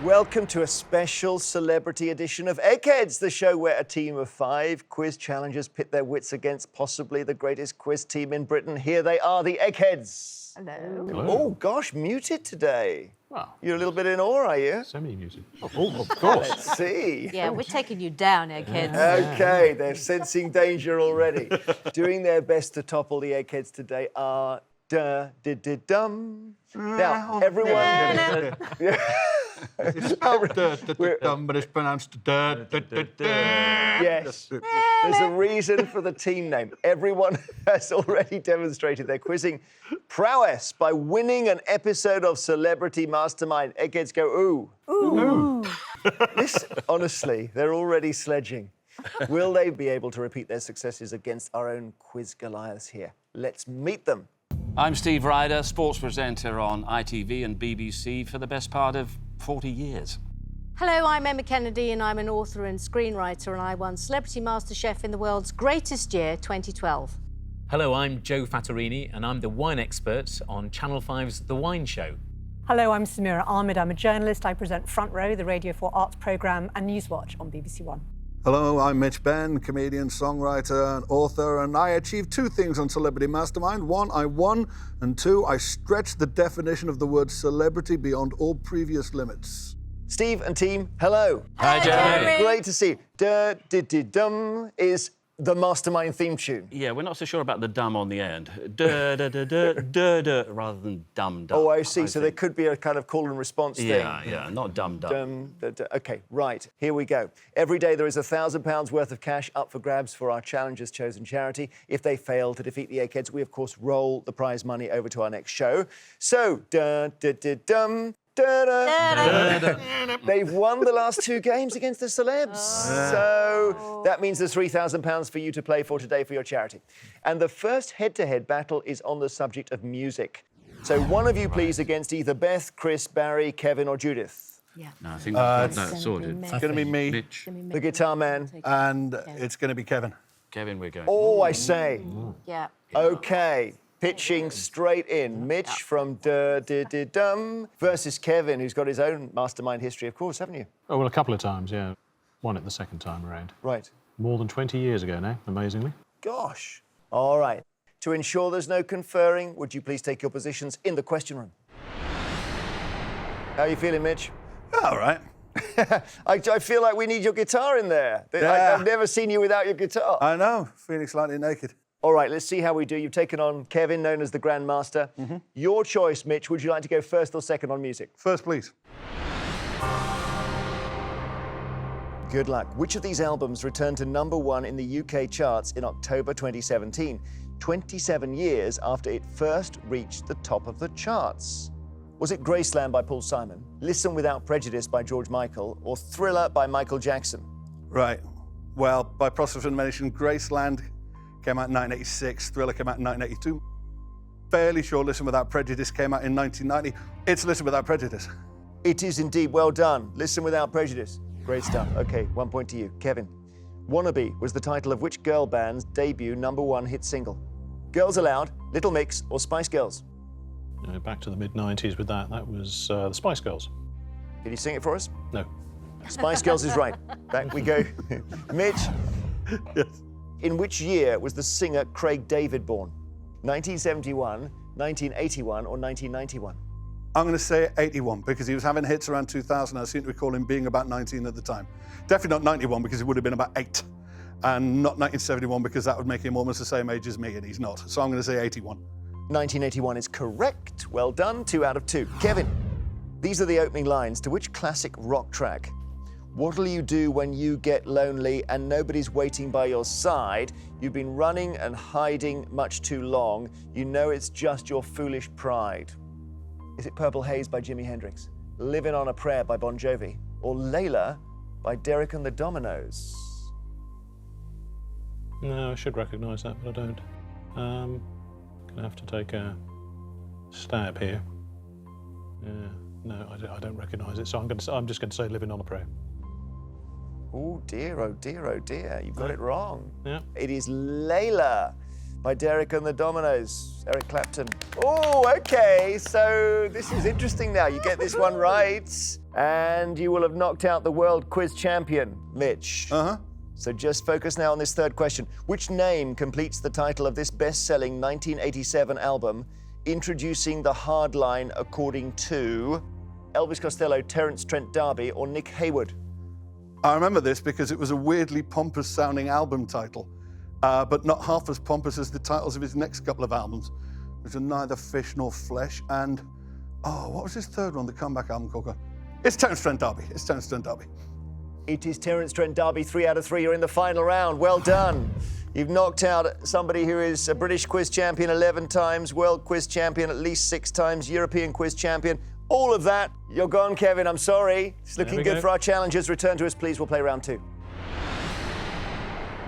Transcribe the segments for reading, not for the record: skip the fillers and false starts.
Welcome to a special celebrity edition of Eggheads, the show where a team of 5 quiz challengers pit their wits against possibly the greatest quiz team in Britain. Here they are, the Eggheads. Hello. Hello. Oh, gosh, muted today. Well, You're a little bit in awe, are you? semi-muted. Oh, of course. Let's see. Yeah, we're taking you down, Eggheads. OK, they're sensing danger already. Doing their best to topple the Eggheads today are Derr De De Dums. Now, everyone... It's spelled dumb, but it's pronounced Derr De De Dums. Yes. There's a reason for the team name. Everyone has already demonstrated their quizzing prowess by winning an episode of Celebrity Mastermind. Eggheads go, ooh. Ooh. This, honestly, they're already sledging. Will they be able to repeat their successes against our own quiz Goliaths here? Let's meet them. I'm Steve Ryder, sports presenter on ITV and BBC for the best part of 40 years. Hello, I'm Emma Kennedy and I'm an author and screenwriter and I won Celebrity MasterChef in the world's greatest year, 2012. Hello, I'm Joe Fattorini and I'm the wine expert on Channel 5's The Wine Show. Hello, I'm Samira Ahmed. I'm a journalist. I present Front Row, the Radio 4 arts programme, and Newswatch on BBC One. Hello, I'm Mitch Benn, comedian, songwriter, and author, and I achieved 2 things on Celebrity Mastermind. 1, I won, and 2, I stretched the definition of the word celebrity beyond all previous limits. Steve and team, hello. Hi, Jeremy. Great to see you. Derr De De Dums is the Mastermind theme tune. Yeah, we're not so sure about the dum on the end. Duh, duh, duh, duh, duh, duh, rather than dum, dum. Oh, I see. So there think. could be a kind of call and response thing. Yeah, not dum, dum. OK, right, here we go. Every day there is £1,000 worth of cash up for grabs for our challengers' chosen charity. If they fail to defeat the Eggheads, we, of course, roll the prize money over to our next show. So, Derr De De Dums. They've won the last 2 games against the celebs. So that means there's £3,000 for you to play for today for your charity. And the first head-to-head battle is on the subject of music. So one of you, please, against either Beth, Chris, Barry, Kevin or Judith. Yeah. No, I think we've got that sorted. It's going to be me, Mitch, The guitar man. and it's going to be Kevin. Kevin, we're going. Oh, I say. Yeah. OK. Pitching straight in. Mitch from Derr De De Dums versus Kevin, who's got his own mastermind history, of course, haven't you? Oh, well, a couple of times, yeah. Won it the second time around. Right. More than 20 years ago now, amazingly. Gosh. All right. To ensure there's no conferring, would you please take your positions in the question room? How are you feeling, Mitch? All right. I feel like we need your guitar in there. Yeah. I've never seen you without your guitar. I know, feeling slightly naked. All right, let's see how we do. You've taken on Kevin, known as the Grandmaster. Your choice, Mitch. Would you like to go first or second on music? First, please. Good luck. Which of these albums returned to #1 in the UK charts in October 2017, 27 years after it first reached the top of the charts? Was it Graceland by Paul Simon, Listen Without Prejudice by George Michael, or Thriller by Michael Jackson? Right. Well, by process of elimination, Graceland came out in 1986, Thriller came out in 1982. Fairly sure Listen Without Prejudice came out in 1990. It's Listen Without Prejudice. It is indeed. Well done. Listen Without Prejudice. Great stuff. OK, 1 point to you. Kevin. Wannabe was the title of which girl band's debut #1 hit single? Girls Aloud, Little Mix, or Spice Girls? Back to the mid-90s with that. That was the Spice Girls. Can you sing it for us? No. Spice Girls is right. Back we go. Mitch. Yes. In which year was the singer Craig David born? 1971, 1981, or 1991? I'm going to say 81 because he was having hits around 2000. I seem to recall him being about 19 at the time. Definitely not 91 because he would have been about 8. And not 1971 because that would make him almost the same age as me, and he's not. So I'm going to say 81. 1981 is correct. Well done. 2 out of 2. Kevin, these are the opening lines to which classic rock track? What'll you do when you get lonely and nobody's waiting by your side? You've been running and hiding much too long. You know it's just your foolish pride. Is it Purple Haze by Jimi Hendrix, Living on a Prayer by Bon Jovi, or Layla by Derek and the Dominoes? No, I should recognise that, but I don't. Gonna have to take a stab here. Yeah, no, I don't recognise it, so I'm just going to say Living on a Prayer. Oh dear, oh dear, oh dear. You've got it wrong. Yeah. It is Layla by Derek and the Dominoes, Eric Clapton. Oh, OK, so this is interesting now. You get this one right. And you will have knocked out the world quiz champion, Mitch. Uh-huh. So just focus now on this third question. Which name completes the title of this best-selling 1987 album, introducing the hard line according to Elvis Costello, Terence Trent D'Arby, or Nick Hayward? I remember this because it was a weirdly pompous-sounding album title, but not half as pompous as the titles of his next couple of albums, which are Neither Fish Nor Flesh and, what was his third one, the comeback album called? It's Terence Trent D'Arby. It's Terence Trent D'Arby. It is Terence Trent D'Arby, 3 out of 3. You're in the final round. Well done. You've knocked out somebody who is a British quiz champion 11 times, world quiz champion at least 6 times, European quiz champion. All of that. You're gone, Kevin. I'm sorry. It's looking good for our challengers. Return to us, please. We'll play round 2.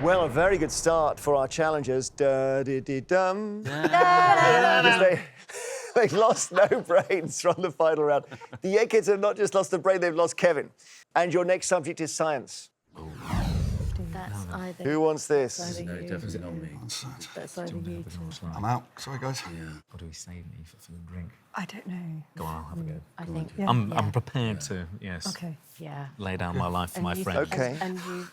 Well, a very good start for our challengers. Derr De De Dums. They lost no brains from the final round. The Eggheads have not just lost a brain, they've lost Kevin. And your next subject is science. That's either. Who wants this? Definitely not me. That's either you two. I'm out. Sorry, guys. Yeah. Or do we save me for food and drink? I don't know. Go on, I'll have a go. I think. Yeah. I'm prepared to, yes, Okay. Yeah. lay down my life for my you- friend. Okay. And you.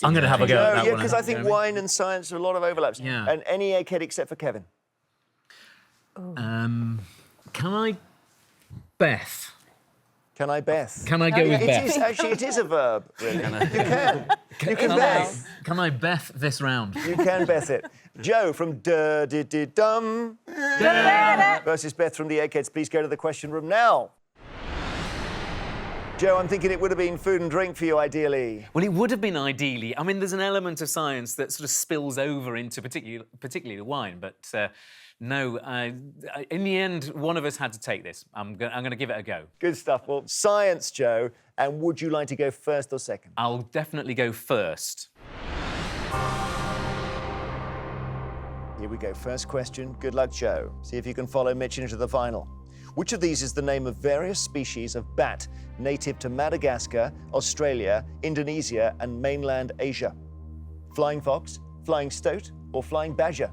I'm going to have a go at that Yeah, one. because I think You know what wine and science are a lot of overlaps. Yeah. And any Egghead except for Kevin. I mean? Can I Beth? Can I Beth? Can I go with It Beth? is, actually, it is a verb, really. You can. You can Beth. Can I Beth this round? You can Beth it. Joe from Derr De De Dums versus Beth from the Eggheads. Please go to the question room now. Joe, I'm thinking it would have been food and drink for you, ideally. Well, it would have been ideally. I mean, there's an element of science that sort of spills over into particularly the wine, but no. In the end, one of us had to take this. I'm going to give it a go. Good stuff. Well, science, Joe. And would you like to go first or second? I'll definitely go first. Here we go. First question. Good luck, Joe. See if you can follow Mitch into the final. Which of these is the name of various species of bat native to Madagascar, Australia, Indonesia, and mainland Asia? Flying fox, flying stoat, or flying badger?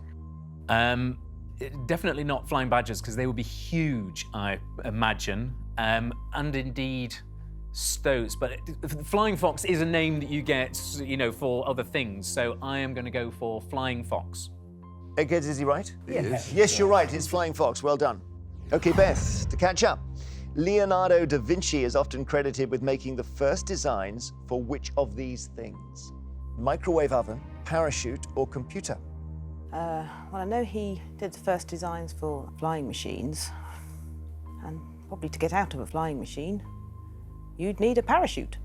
Definitely not flying badgers, because they would be huge, I imagine, and indeed stoats. But flying fox is a name that you get, you know, for other things. So I am going to go for flying fox. Eggheads, is he right? Yes. Yes, you're right. It's flying fox. Well done. Okay, Beth, to catch up. Leonardo da Vinci is often credited with making the first designs for which of these things? Microwave oven, parachute, or computer? Well, I know he did the first designs for flying machines, and probably to get out of a flying machine, you'd need a parachute.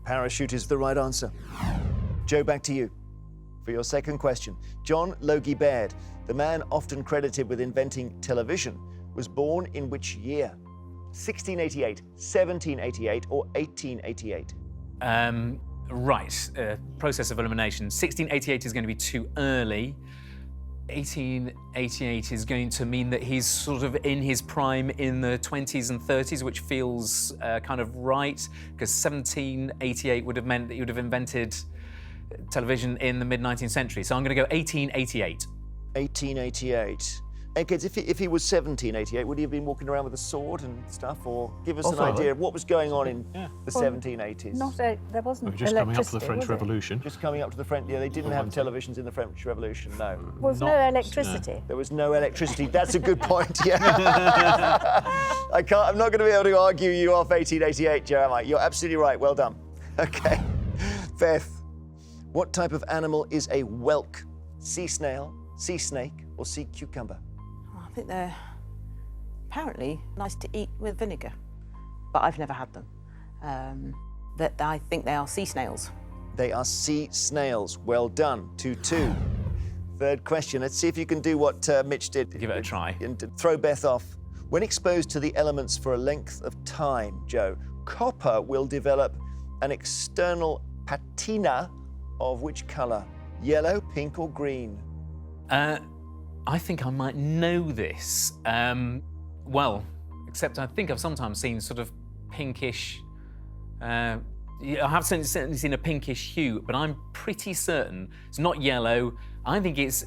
Parachute is the right answer. Joe, back to you. For your second question, John Logie Baird, the man often credited with inventing television, was born in which year? 1688, 1788, or 1888? Right, process of elimination. 1688 is going to be too early. 1888 is going to mean that he's sort of in his prime in the 20s and 30s, which feels kind of right, because 1788 would have meant that he would have invented television in the mid-19th century. So I'm going to go 1888. 1888. Eggheads, if he was 1788, would he have been walking around with a sword and stuff? Or give us an idea of what was going on in the 1780s? There wasn't We're just coming up to the electricity, French was it? Revolution. Just coming up to the French, yeah, they didn't have televisions in the French Revolution, no. Was no electricity. There was no electricity. That's a good point, yeah. I'm not going to be able to argue you off 1888, Joe, am I? You're absolutely right, well done. Okay. Beth, what type of animal is a whelk? Sea snail, sea snake, or sea cucumber? I think they're apparently nice to eat with vinegar, but I've never had them. I think they are sea snails. They are sea snails. Well done. 2-2. Third question. Let's see if you can do what Mitch did. Give it a try. And throw Beth off. When exposed to the elements for a length of time, Joe, copper will develop an external patina of which colour? Yellow, pink, or green? I think I might know this. Well, except I think I've sometimes seen sort of pinkish. I have certainly seen a pinkish hue, but I'm pretty certain it's not yellow. I think it's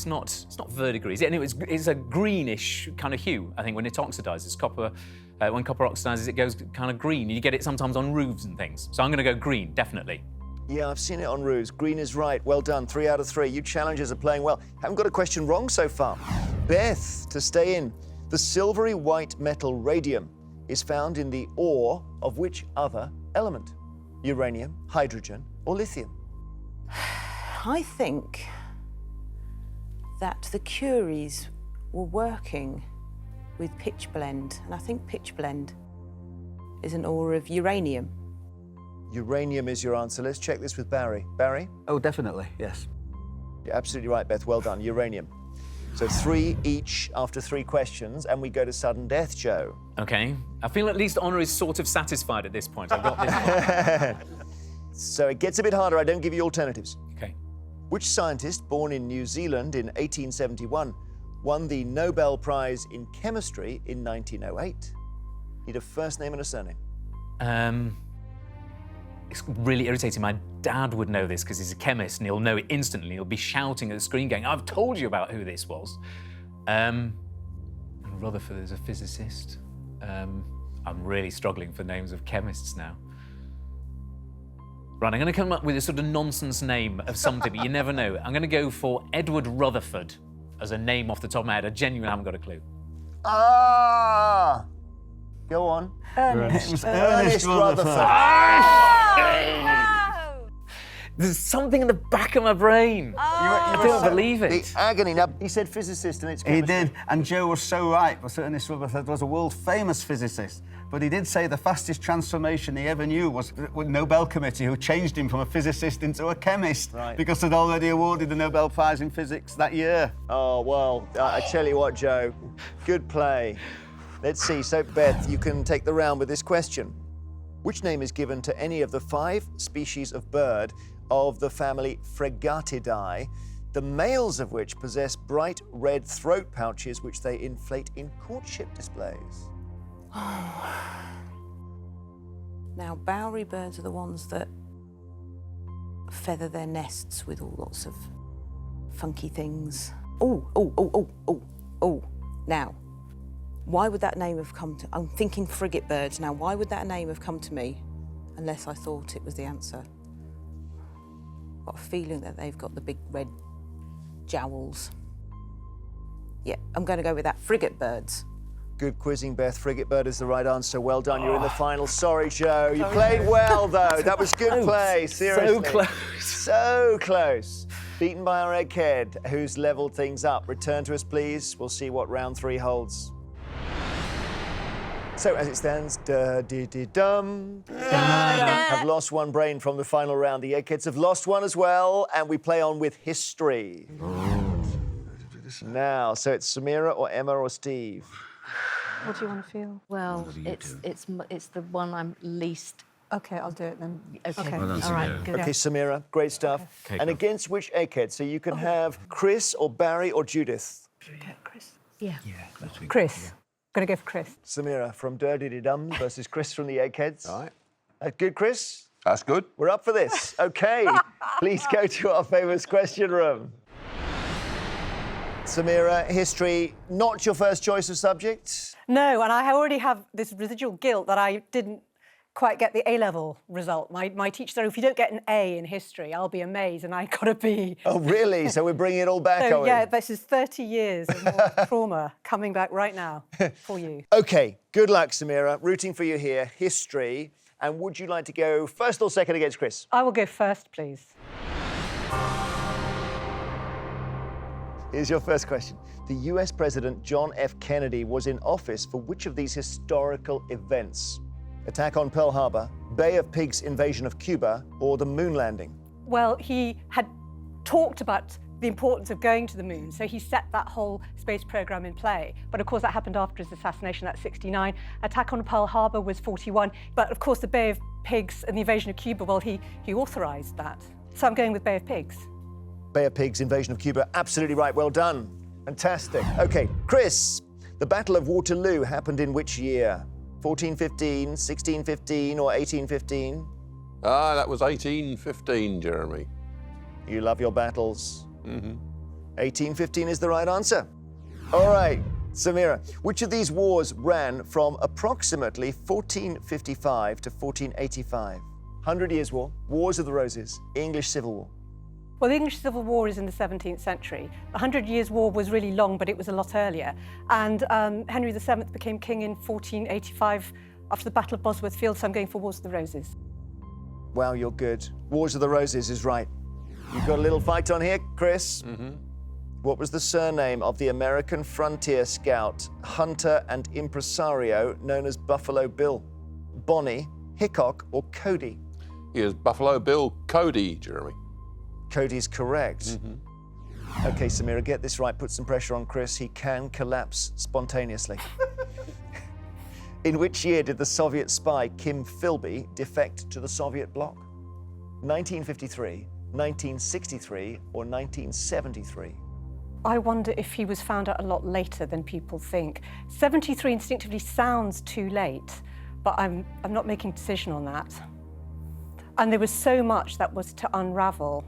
not verdigris. Anyway, it's a greenish kind of hue. I think when it oxidizes, copper When copper oxidizes, it goes kind of green. You get it sometimes on roofs and things. So I'm going to go green, definitely. Yeah, I've seen it on roofs. Green is right. Well done. 3 out of 3. You challengers are playing well. Haven't got a question wrong so far. Beth, to stay in. The silvery white metal radium is found in the ore of which other element? Uranium, hydrogen, or lithium? I think that the Curies were working with pitch blende, and I think pitch blende is an ore of uranium. Uranium is your answer. Let's check this with Barry. Barry? Oh, definitely, yes. You're absolutely right, Beth. Well done. Uranium. So 3 each after 3 questions, and we go to sudden death, Joe. OK. I feel at least Honor is sort of satisfied at this point. I've got this one. So it gets a bit harder. I don't give you alternatives. OK. Which scientist, born in New Zealand in 1871, won the Nobel Prize in Chemistry in 1908? Need a first name and a surname. It's really irritating. My dad would know this because he's a chemist and he'll know it instantly. He'll be shouting at the screen going, I've told you about who this was. And Rutherford is a physicist. I'm really struggling for names of chemists now. Right, I'm going to come up with a sort of nonsense name of something, but you never know. I'm going to go for Edward Rutherford as a name off the top of my head. I genuinely haven't got a clue. Ah! Go on. Ernest Rutherford. There's something in the back of my brain. I don't believe it. The agony. Now, he said physicist and it's He chemistry. did, and Joe was so right, but Ernest Rutherford was a world-famous physicist. But he did say the fastest transformation he ever knew was with Nobel Committee, who changed him from a physicist into a chemist, Right. because they'd already awarded the Nobel Prize in Physics that year. Oh, well, I tell you what, Joe, good play. Let's see. So, Beth, you can take the round with this question. Which name is given to any of the 5 species of bird of the family Fregatidae, the males of which possess bright red throat pouches which they inflate in courtship displays? Now, Bowery birds are the ones that feather their nests with all lots of funky things. Oh. Now, why would that name have come to... I'm thinking frigate birds now. Why would that name have come to me unless I thought it was the answer? I've got a feeling that they've got the big red jowls. Yeah, I'm going to go with that. Frigate birds. Good quizzing, Beth. Frigate bird is the right answer. Well done. You're in the final. Sorry, Joe. You played well, though. That was good play. Seriously. So close. So close. Beaten by our egghead, who's levelled things up. Return to us, please. We'll see what round 3 holds. So, as it stands, Derr De De Dums have lost 1 brain from the final round. The eggheads have lost 1 as well, and we play on with history. Now, so it's Samira or Emma or Steve? What do you want to feel? Well, it's the one I'm least... OK, I'll do it then. OK. Well done, all right, good. OK, Samira, great stuff. Okay, and against which egghead? So you can have Chris or Barry or Judith. Chris. Yeah. Chris. Going to go for Chris. Samira from Derr De De Dums versus Chris from the Eggheads. All right. That good, Chris? That's good. We're up for this. OK, please go to our famous question room. Samira, history, not your first choice of subject? No, and I already have this residual guilt that I didn't quite get the A-level result. My teacher said, if you don't get an A in history, I'll be amazed, and I got a B. Oh, really? So we're bringing it all back, So, are we? yeah, this is 30 years of more trauma coming back right now for you. OK, good luck, Samira. Rooting for you here. History. And would you like to go first or second against Chris? I will go first, please. Here's your first question. The US President John F. Kennedy was in office for which of these historical events? Attack on Pearl Harbor, Bay of Pigs invasion of Cuba, or the moon landing? Well, he had talked about the importance of going to the moon, so he set that whole space program in play. But of course, that happened after his assassination, that's 69. Attack on Pearl Harbor was 41. But of course, the Bay of Pigs and the invasion of Cuba, well, he authorized that. So I'm going with Bay of Pigs. Bay of Pigs, invasion of Cuba, absolutely right, well done. Fantastic. Okay, Chris, the Battle of Waterloo happened in which year? 1415, 1615, or 1815? That was 1815, Jeremy. You love your battles. 1815 is the right answer. All right, Samira, which of these wars ran from approximately 1455 to 1485? 100 Years' War, Wars of the Roses, English Civil War. Well, the English Civil War is in the 17th century. The 100 Years' War was really long, but it was a lot earlier. And Henry VII became king in 1485 after the Battle of Bosworth Field, so I'm going for Wars of the Roses. Wow, you're good. Wars of the Roses is right. You've got a little fight on here, Chris. Mm-hmm. What was the surname of the American frontier scout, hunter and impresario known as Buffalo Bill? Bonnie, Hickok or Cody? He is Buffalo Bill Cody, Jeremy. Cody's correct. Mm-hmm. Okay, Samira, get this right. Put some pressure on Chris. He can collapse spontaneously. In which year did the Soviet spy Kim Philby defect to the Soviet bloc? 1953, 1963 or 1973? I wonder if he was found out a lot later than people think. 73 instinctively sounds too late, but I'm not making a decision on that. And there was so much that was to unravel.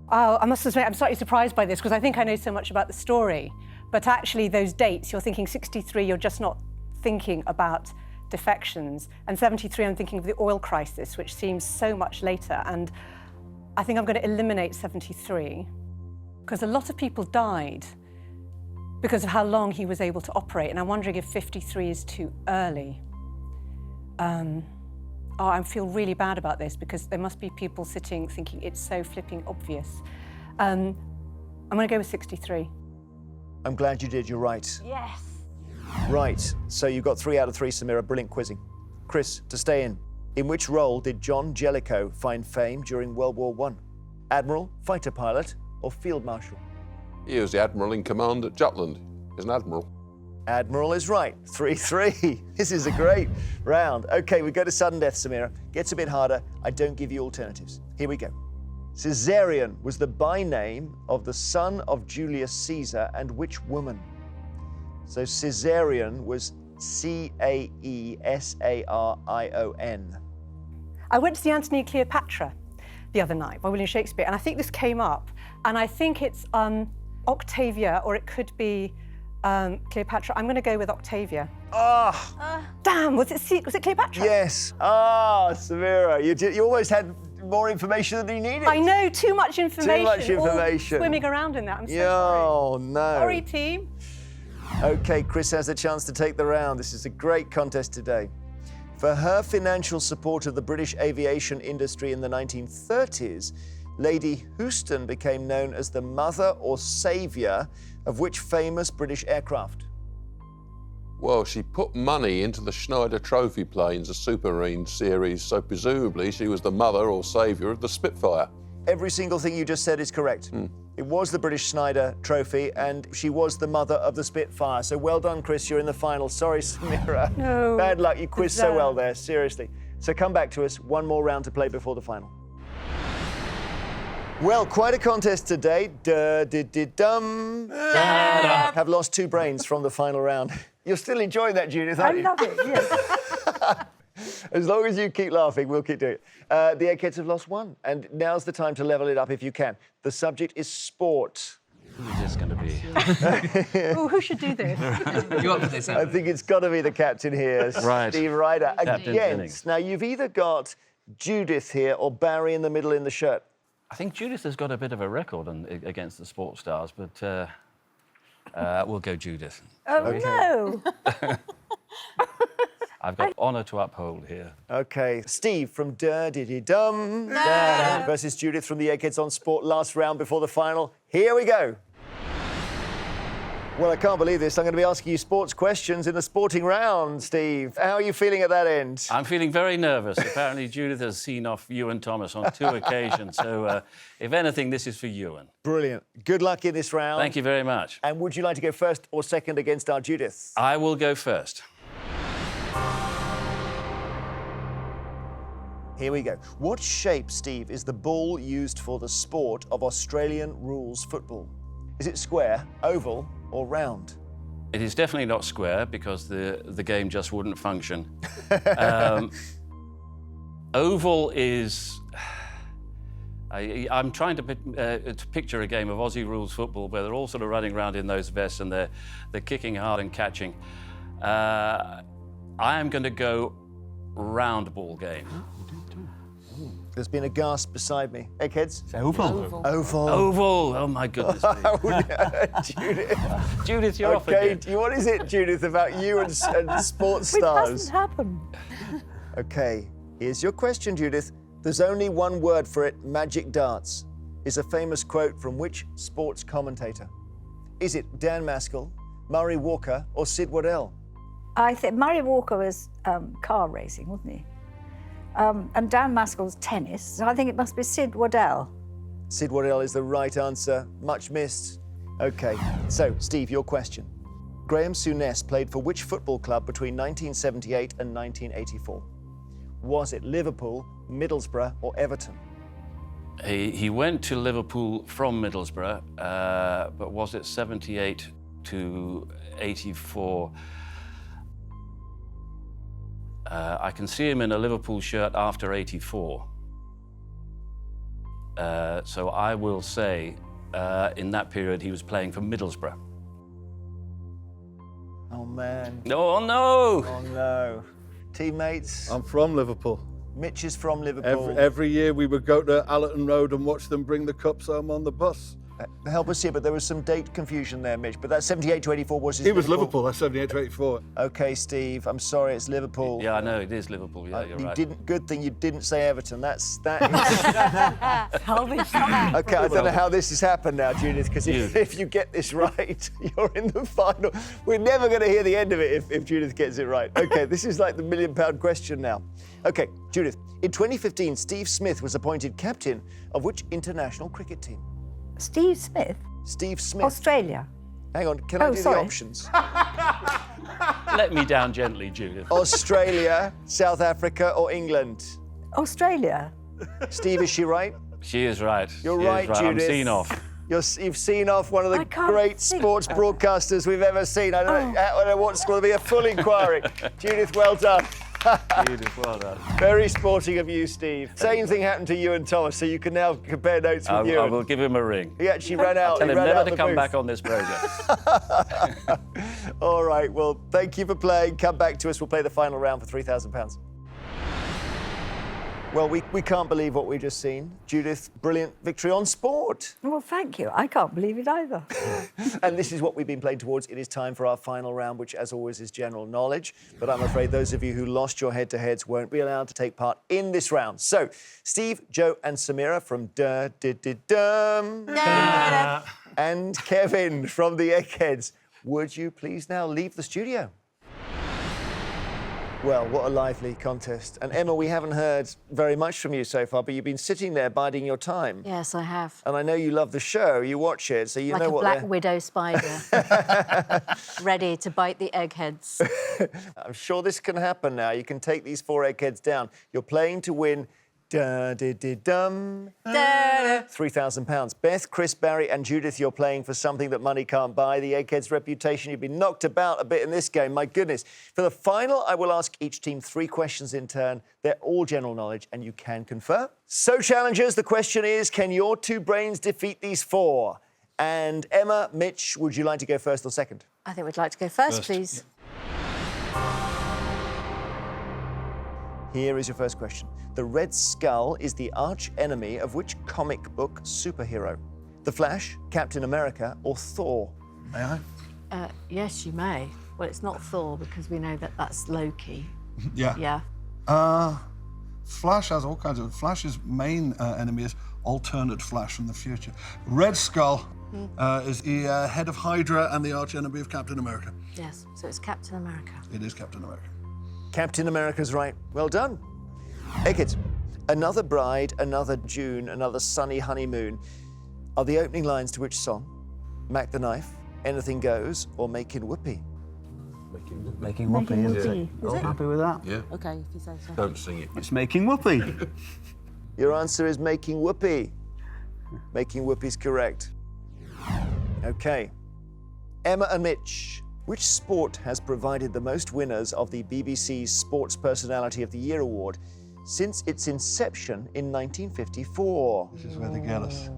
Oh, I must admit, I'm slightly surprised by this because I think I know so much about the story. But actually, those dates, you're thinking 63, you're just not thinking about defections. And 73, I'm thinking of the oil crisis, which seems so much later. And I think I'm going to eliminate 73 because a lot of people died because of how long he was able to operate. And I'm wondering if 53 is too early. I feel really bad about this because there must be people sitting thinking it's so flipping obvious. I'm going to go with 63. I'm glad you did, you're right. Yes. Right, so you got 3 out of 3, Samira. Brilliant quizzing. Chris, to stay in which role did John Jellicoe find fame during World War I? Admiral, fighter pilot, or field marshal? He was the Admiral in command at Jutland. He's an Admiral. Admiral is right. 3-3. This is a great round. Okay, we go to sudden death, Samira. Gets a bit harder. I don't give you alternatives. Here we go. Caesarion was the byname of the son of Julius Caesar and which woman? So Caesarion was C-A-E-S-A-R-I-O-N. I went to see Antony and Cleopatra the other night by William Shakespeare, and I think this came up, and I think it's Octavia, or it could be Cleopatra. I'm going to go with Octavia. Damn, was it Cleopatra? Yes. Samira, you almost had more information than you needed. I know, too much information. Too much information. All swimming around in that. I'm so sorry. Oh, no. Sorry, team. Okay, Chris has a chance to take the round. This is a great contest today. For her financial support of the British aviation industry in the 1930s, Lady Houston became known as the mother or saviour of which famous British aircraft? Well, she put money into the Schneider Trophy planes, the Supermarine series, so presumably she was the mother or saviour of the Spitfire. Every single thing you just said is correct. It was the British Schneider Trophy, and she was the mother of the Spitfire. So well done, Chris, you're in the final. Sorry, Samira. No. Bad luck, you quizzed so well there, seriously. So come back to us, one more round to play before the final. Well, quite a contest today. Derr De De Dums. Have lost 2 brains from the final round. You're still enjoying that, Judith, aren't you? I love it, yes. As long as you keep laughing, we'll keep doing it. The Eggheads have lost 1, and now's the time to level it up if you can. The subject is sport. Who's this going to be? Oh, who should do this? You up for this? I think it's got to be the captain here, Right. Steve Ryder. Captain Against. Jennings. Now, you've either got Judith here or Barry in the middle in the shirt. I think Judith has got a bit of a record against the sports stars, but we'll go Judith. Oh, no. I've got honour to uphold here. Okay, Steve from Derr De De Dums versus Judith from the Eggheads on Sport. Last round before the final. Here we go. Well, I can't believe this. I'm going to be asking you sports questions in the sporting round, Steve. How are you feeling at that end? I'm feeling very nervous. Apparently, Judith has seen off Ewan Thomas on 2 occasions. So, if anything, this is for Ewan. Brilliant. Good luck in this round. Thank you very much. And would you like to go first or second against our Judith? I will go first. Here we go. What shape, Steve, is the ball used for the sport of Australian rules football? Is it square, oval, or round? It is definitely not square because the game just wouldn't function. Oval is... I'm trying to picture a game of Aussie rules football where they're all sort of running around in those vests and they're kicking hard and catching. I am going to go round ball game. There's been a gasp beside me. Eggheads? It's oval. Oval. Oval. Oh my goodness. Judith. Judith, you're off Okay, again. what is it, Judith, about you and sports It stars? hasn't happened. Okay, here's your question, Judith. There's only one word for it, magic darts. Is a famous quote from which sports commentator? Is it Dan Maskell, Murray Walker, or Sid Waddell? I think Murray Walker was car racing, wasn't he? And Dan Maskell's tennis, so I think it must be Sid Waddell. Sid Waddell is the right answer. Much missed. Okay, so Steve, your question. Graham Souness played for which football club between 1978 and 1984? Was it Liverpool, Middlesbrough, or Everton? He went to Liverpool from Middlesbrough, but was it 78 to 84? I can see him in a Liverpool shirt after 84. So I will say in that period he was playing for Middlesbrough. Oh, man. Oh, no! Oh, no. Teammates? I'm from Liverpool. Mitch is from Liverpool. Every year we would go to Allerton Road and watch them bring the cups home on the bus. Help us here, but there was some date confusion there, Mitch. But that 78 to 84 was his He was Liverpool, that's 78 to 84. Okay, Steve, I'm sorry, it's Liverpool. Yeah, I know, it is Liverpool, yeah, you're right. Good thing you didn't say Everton. That is... Salvage. Okay, I don't know how this has happened now, Judith, because if you get this right, you're in the final. We're never going to hear the end of it if Judith gets it right. Okay, this is like the £1 million question now. Okay, Judith, in 2015, Steve Smith was appointed captain of which international cricket team? Steve Smith? Steve Smith. Australia. Hang on, can I do sorry. the options? Let me down gently, Judith. Australia, South Africa, or England? Australia. Steve, is she right? She is right. You're She is right, Judith. I'm seen off. You've seen off one of the can't great think. sports broadcasters we've ever seen. I don't know what's going to be a full inquiry. Judith, well done. Judith, well done. Very sporting of you, Steve. Same thing happened to Ewan Thomas, so you can now compare notes with I Ewan. will give him a ring. He actually ran out. Tell he him ran never out to the come booth. back on this programme. All right, well, thank you for playing. Come back to us. We'll play the final round for £3,000. Well, we can't believe what we've just seen. Judith, brilliant victory on sport. Well, thank you. I can't believe it either. And this is what we've been playing towards. It is time for our final round, which, as always, is general knowledge. But I'm afraid those of you who lost your head-to-heads won't be allowed to take part in this round. So, Steve, Joe and Samira from Derr De De Dums and Kevin from the Eggheads, would you please now leave the studio? Well, what a lively contest. And Emma, we haven't heard very much from you so far, but you've been sitting there biding your time. Yes, I have. And I know you love the show, you watch it, so you Like know a what black widow spider, ready to bite the eggheads. I'm sure this can happen now. You can take these 4 eggheads down. You're playing to win Derr De De Dums. £3,000. Beth, Chris, Barry and Judith, you're playing for something that money can't buy. The Eggheads' reputation. You've been knocked about a bit in this game, my goodness. For the final, I will ask each team 3 questions in turn. They're all general knowledge and you can confer. So, challengers, the question is, can your 2 brains defeat these 4? And Emma, Mitch, would you like to go first or second? I think we'd like to go first, please. Here is your first question. The Red Skull is the arch enemy of which comic book superhero? The Flash, Captain America, or Thor? May I? Yes, you may. Well, it's not Thor because we know that that's Loki. Yeah. Yeah. Flash has all kinds of... Flash's main enemy is alternate Flash in the future. Red Skull is the head of Hydra and the arch enemy of Captain America. Yes, so it's Captain America. It is Captain America. Captain America's right. Well done. Eggheads. Another bride, another June, another sunny honeymoon are the opening lines to which song? Mac the Knife, Anything Goes, or Making Whoopee? Making whoopee, is it? Is it? Happy with that? Yeah. Okay, if you say so. Don't sing it. It's making whoopee. Your answer is Making Whoopee. Making Whoopee's correct. Okay. Emma and Mitch. Which sport has provided the most winners of the BBC's Sports Personality of the Year award since its inception in 1954? This is where they get us.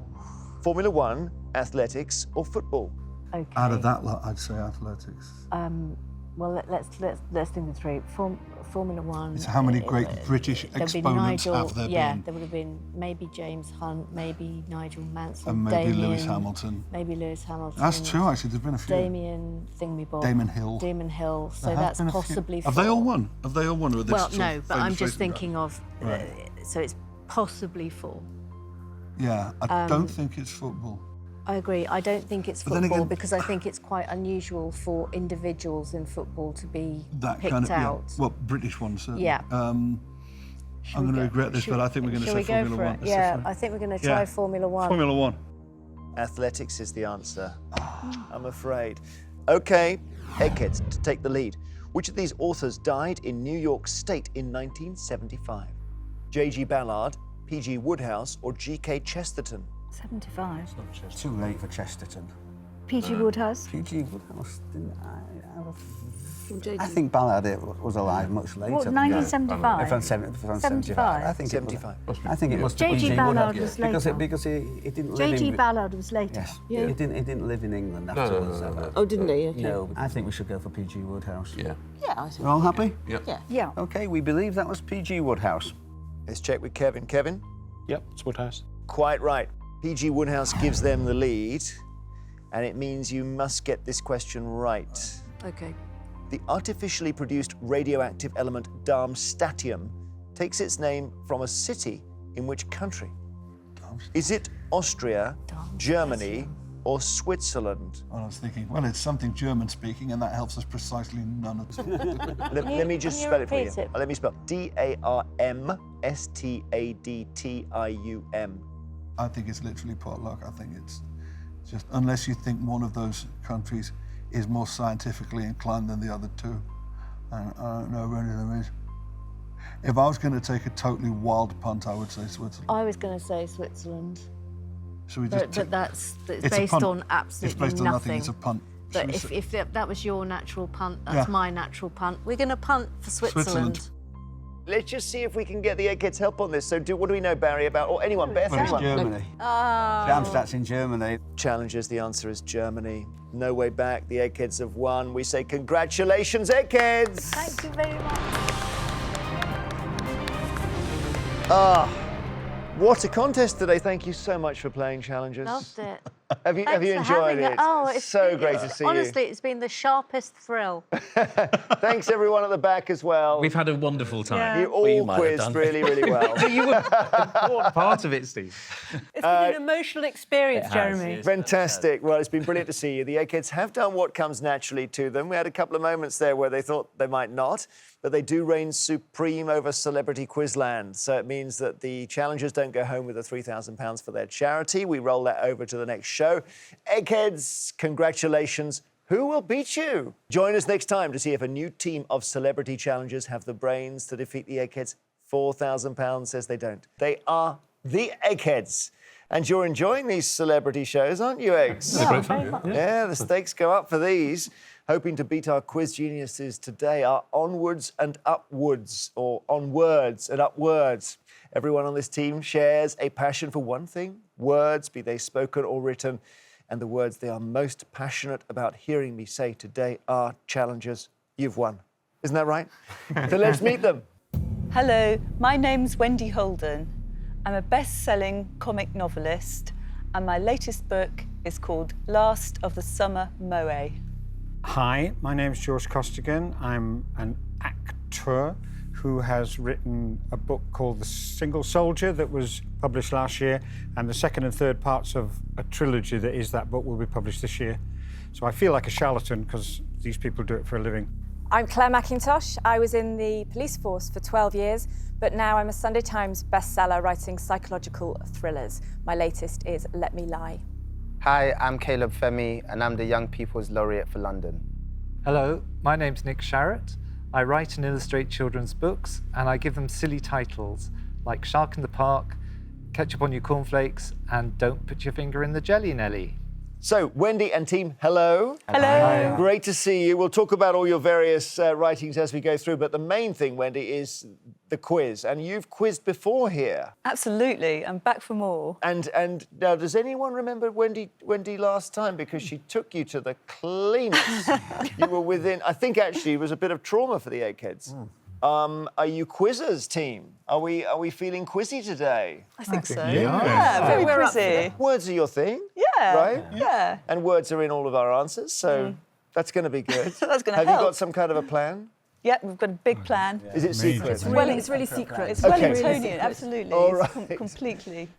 Formula One, athletics, or football? Okay. Out of that lot, I'd say athletics. Well, let's think the three. Formula One. It's how many great British exponents have there been? There would have been maybe James Hunt, maybe Nigel Mansell, And maybe Damien, Lewis Hamilton. Maybe Lewis Hamilton. That's true, actually. There's been a few. Damien Thingamabob. Damon Hill. Damon Hill. So There have that's been a few. possibly. Have they all won? Have they all won? Or are they Well, sort of no, but I'm famous just racing thinking of. Right. So it's possibly 4. Yeah, I don't think it's football. I agree. I don't think it's But then football again- because I think it's quite unusual for individuals in football to be That picked kind of, out. yeah. Well, British ones, certainly. Yeah. I'm going to regret this, but I think we're going to say Formula One. It? Yeah, I think we're going to try Formula One. Formula One. Athletics is the answer, I'm afraid. Okay, Eggheads to take the lead. Which of these authors died in New York State in 1975? J.G. Ballard, P.G. Wodehouse, or G.K. Chesterton? 75. Too late for Chesterton. P.G. Wodehouse. P.G. Wodehouse, I think Ballard was alive much later. What, 1975? From 75. I think 75. I think it must have been J.G. P.G. Ballard Wodehouse. was later. Because he didn't live in... J.G. Ballard was later. Yes. Yeah. He didn't live in England afterwards. No. Oh, didn't he? Okay. No, I think we should go for P.G. Wodehouse. Yeah. Yeah, I think. You're all happy? Yeah. Yeah. Okay, we believe that was P.G. Wodehouse. Let's check with Kevin. Kevin? Yep, it's Woodhouse. Quite right. P.G. Wodehouse gives them the lead, and it means you must get this question right. Okay. The artificially produced radioactive element darmstadtium takes its name from a city in which country? Is it Austria, Germany, or Switzerland? Well, I was thinking, well, it's something German-speaking, and that helps us precisely none at all. Let me just can you spell it for you. repeat it? Let me spell D-A-R-M-S-T-A-D-T-I-U-M. I think it's literally potluck. I think it's just, unless you think one of those countries is more scientifically inclined than the other two. I don't know where any of them is. If I was going to take a totally wild punt, I would say Switzerland. I was going to say Switzerland, Should we just but it's it's a based punt. on absolutely It's based on nothing, it's a punt. Should But we say- if that was your natural punt, that's Yeah. my natural punt. We're going to punt for Switzerland. Let's just see if we can get the Eggheads' help on this. So what do we know, Barry, about, or anyone, Beth, Well, it's anyone? Germany. Darmstadt's in Germany. Challenges, the answer is Germany. No way back, the Eggheads have won. We say congratulations, Eggheads! Thank you very much. What a contest today. Thank you so much for playing Challenges. Loved it. Have you Thanks for enjoyed having it? Oh, it's so been- great to see Honestly, it's been the sharpest thrill. you. Thanks everyone at the back as well. We've had a wonderful time. You Well, you all might have quizzed done. really, really well. You were an important part of it, Steve. It's been an emotional experience, Jeremy. Fantastic. Well, it's been brilliant to see you. The Eggheads have done what comes naturally to them. We had a couple of moments there where they thought they might not, but they do reign supreme over Celebrity Quizland. So it means that the challengers don't go home with the £3,000 for their charity. We roll that over to the next show. Eggheads, congratulations. Who will beat you? Join us next time to see if a new team of celebrity challengers have the brains to defeat the Eggheads. £4,000 says they don't. They are the Eggheads. And you're enjoying these celebrity shows, aren't you, Eggs? Yeah, very much. Yeah, the stakes go up for these. Hoping to beat our quiz geniuses today are Onwards and Upwards, or Onwords and Upwords. Everyone on this team shares a passion for one thing, words, be they spoken or written, and the words they are most passionate about hearing me say today are challengers. You've won. Isn't that right? So let's meet them. Hello, my name's Wendy Holden. I'm a best-selling comic novelist, and my latest book is called Last of the Summer Moe. Hi, my name's George Costigan. I'm an actor who has written a book called The Single Soldier that was published last year, and the second and third parts of a trilogy that is that book will be published this year. So I feel like a charlatan because these people do it for a living. I'm Clare Mackintosh. I was in the police force for 12 years, but now I'm a Sunday Times bestseller writing psychological thrillers. My latest is Let Me Lie. Hi, I'm Caleb Femi, and I'm the Young People's Laureate for London. Hello, my name's Nick Sharrett. I write and illustrate children's books, and I give them silly titles like Shark in the Park, Ketchup on Your Cornflakes, and Don't Put Your Finger in the Jelly, Nelly. So, Wendy and team, hello. Hello. Great to see you. We'll talk about all your various writings as we go through, but the main thing, Wendy, is the quiz. And you've quizzed before here. Absolutely. I'm back for more. And now, does anyone remember Wendy last time? Because she took you to the cleaners. You were within... I think, actually, it was a bit of trauma for the Eggheads. Are you quizzers, team? Are we feeling quizzy today? I think so. Yeah, very quizzy. Words are your thing. Yeah. Right? Yeah. And words are in all of our answers, so that's going to be good. That's going to Have help. you got some kind of a plan? Yeah, we've got a big plan. Is it secret? It's really secret. It's Okay. Wellingtonian, absolutely. All It's right. completely.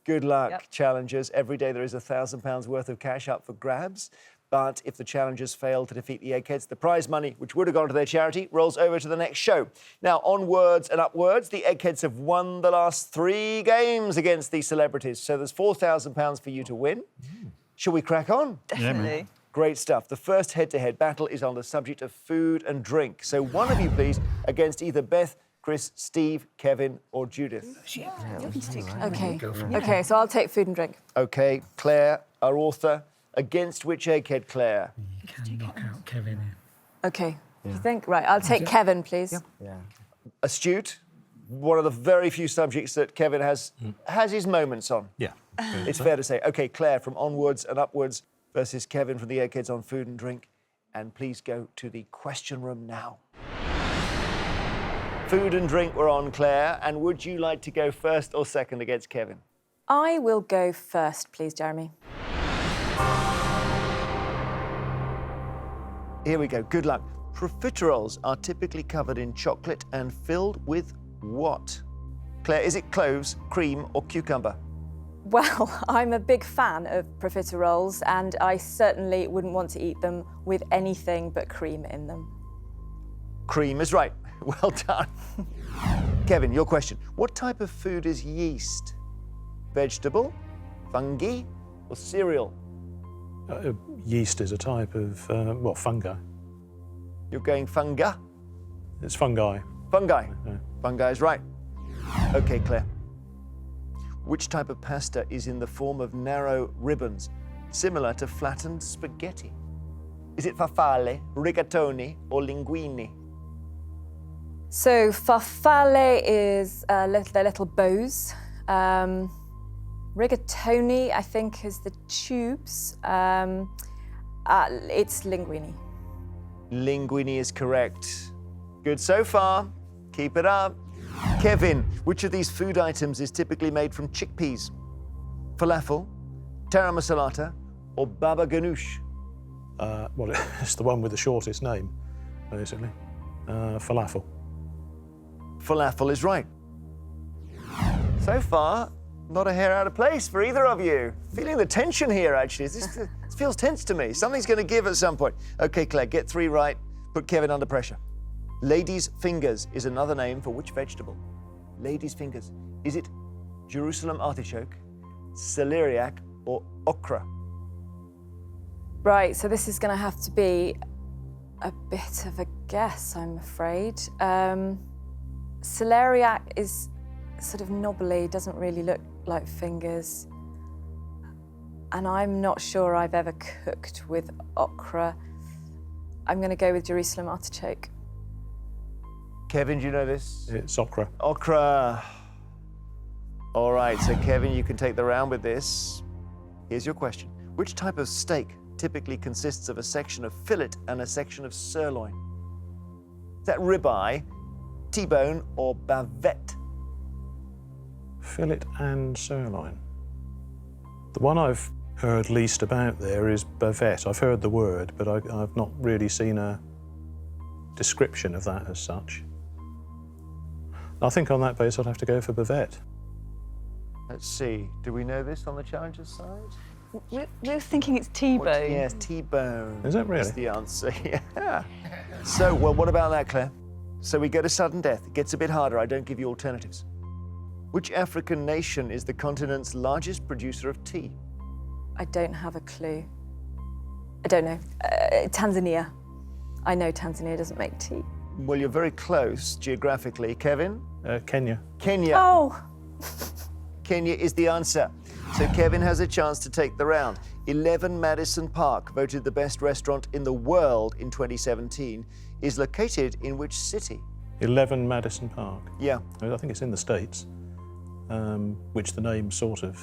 Good luck, Yep. challengers. Every day there is £1,000 worth of cash up for grabs. But if the challengers fail to defeat the Eggheads, the prize money, which would have gone to their charity, rolls over to the next show. Now, Onwards and Upwards, the Eggheads have won the last 3 games against these celebrities. So there's £4,000 for you to win. Shall we crack on? Definitely. Great stuff. The first head-to-head battle is on the subject of food and drink. So one of you, please, against either Beth, Chris, Steve, Kevin or Judith. Okay, so I'll take food and drink. OK, Claire, our author. Against which Egghead, Claire? You can knock out Kevin. Okay, you think? Right, I'll take Kevin, please. Astute. One of the very few subjects that Kevin has his moments on. Yeah. It's fair to say. OK, Claire from Onwards and Upwards versus Kevin from the Eggheads on food and drink. And please go to the question room now. Food and drink were on, Claire. And would you like to go first or second against Kevin? I will go first, please, Jeremy. Here we go. Good luck. Profiteroles are typically covered in chocolate and filled with what? Claire, is it cloves, cream or cucumber? Well, I'm a big fan of profiteroles, and I certainly wouldn't want to eat them with anything but cream in them. Cream is right. Well done. Kevin, your question. What type of food is yeast? Vegetable, fungi or cereal? Yeast is a type of, fungi. You're going funga? It's fungi. Fungi. Yeah. Fungi is right. OK, Claire. Which type of pasta is in the form of narrow ribbons, similar to flattened spaghetti? Is it farfalle, rigatoni or linguine? So farfalle is their little bows. Rigatoni, I think, is the tubes. It's linguine. Linguine is correct. Good so far. Keep it up. Kevin, which of these food items is typically made from chickpeas? Falafel, tara masalata, or baba ganoush? Well, it's the one with the shortest name, basically. Falafel. Falafel is right. So far, not a hair out of place for either of you. Feeling the tension here, actually. This feels tense to me. Something's going to give at some point. OK, Claire, get 3 right. Put Kevin under pressure. Lady's fingers is another name for which vegetable? Lady's fingers. Is it Jerusalem artichoke, celeriac, or okra? Right, so this is going to have to be a bit of a guess, I'm afraid. Celeriac is sort of knobbly, doesn't really look like fingers. And I'm not sure I've ever cooked with okra. I'm going to go with Jerusalem artichoke. Kevin, do you know this? It's okra. Okra. All right, so Kevin, you can take the round with this. Here's your question. Which type of steak typically consists of a section of fillet and a section of sirloin? Is that ribeye, T-bone, or bavette? Fillet and sirloin. The one I've heard least about there is bavette. I've heard the word, but I've not really seen a description of that as such. I think on that base I'd have to go for bavette. Let's see. Do we know this on the challenger's side? We're thinking it's T-bone. Yes, T-bone. Is that really? That's the answer, yeah. So, well, what about that, Claire? So we go to sudden death. It gets a bit harder. I don't give you alternatives. Which African nation is the continent's largest producer of tea? I don't have a clue. I don't know. Tanzania. I know Tanzania doesn't make tea. Well, you're very close geographically. Kevin? Kenya. Kenya. Oh! Kenya is the answer. So Kevin has a chance to take the round. 11 Madison Park, voted the best restaurant in the world in 2017, is located in which city? 11 Madison Park. Yeah. I think it's in the States, which the name sort of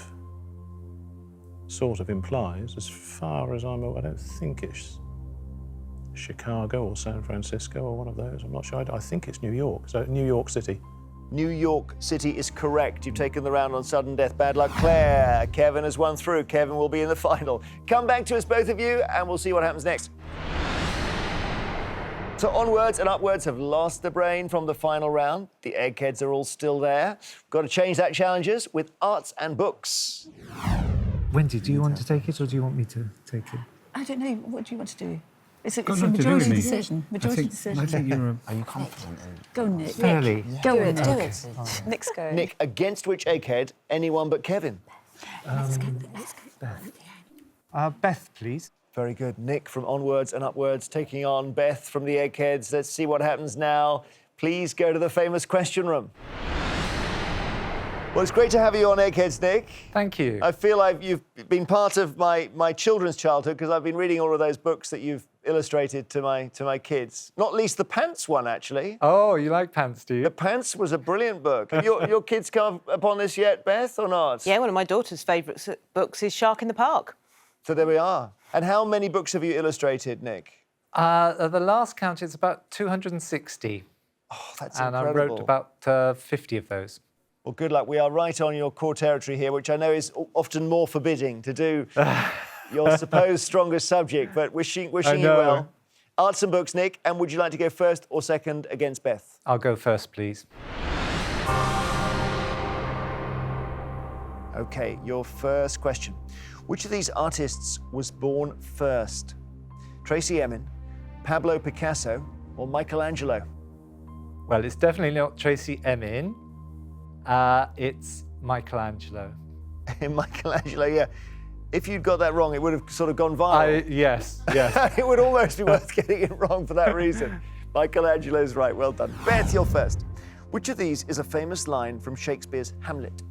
implies. As far as I'm aware, I don't think it's Chicago or San Francisco or one of those. I'm not sure. I think it's New York. So New York City. New York City is correct. You've taken the round on sudden death. Bad luck, Claire. Kevin has won through. Kevin will be in the final. Come back to us, both of you, and we'll see what happens next. So Onwords and Upwords have lost the brain from the final round. The Eggheads are all still there. We've got to change that, challengers, with arts and books. Wendy, do you want to take it or do you want me to take it? I don't know. What do you want to do? It's a nothing to do majority with me. decision. Majority decision. I think you're Are you confident? Go on, Nick. fairly. Go on, it, Nick. do it. Nick's go. Nick, against which Egghead? Anyone but Kevin. Beth, please. Very good. Nick from Onwards and Upwards taking on Beth from the Eggheads. Let's see what happens now. Please go to the famous question room. Well, it's great to have you on Eggheads, Nick. Thank you. I feel like you've been part of my children's childhood because I've been reading all of those books that you've illustrated to my kids. Not least the Pants one, actually. Oh, you like Pants, do you? The Pants was a brilliant book. Have your kids come upon this yet, Beth, or not? Yeah, one of my daughter's favourite books is Shark in the Park. So there we are. And how many books have you illustrated, Nick? At the last count, it's about 260. Oh, that's and incredible. I wrote about 50 of those. Well, good luck. We are right on your core territory here, which I know is often more forbidding to do your supposed strongest subject, but wishing you well. Arts and books, Nick, and would you like to go first or second against Beth? I'll go first, please. OK, your first question. Which of these artists was born first? Tracy Emin, Pablo Picasso, or Michelangelo? Well, it's definitely not Tracy Emin. It's Michelangelo. Michelangelo, yeah. If you'd got that wrong, it would have sort of gone viral. Yes. It would almost be worth getting it wrong for that reason. Michelangelo's right, well done. Beth, you're first. Which of these is a famous line from Shakespeare's Hamlet?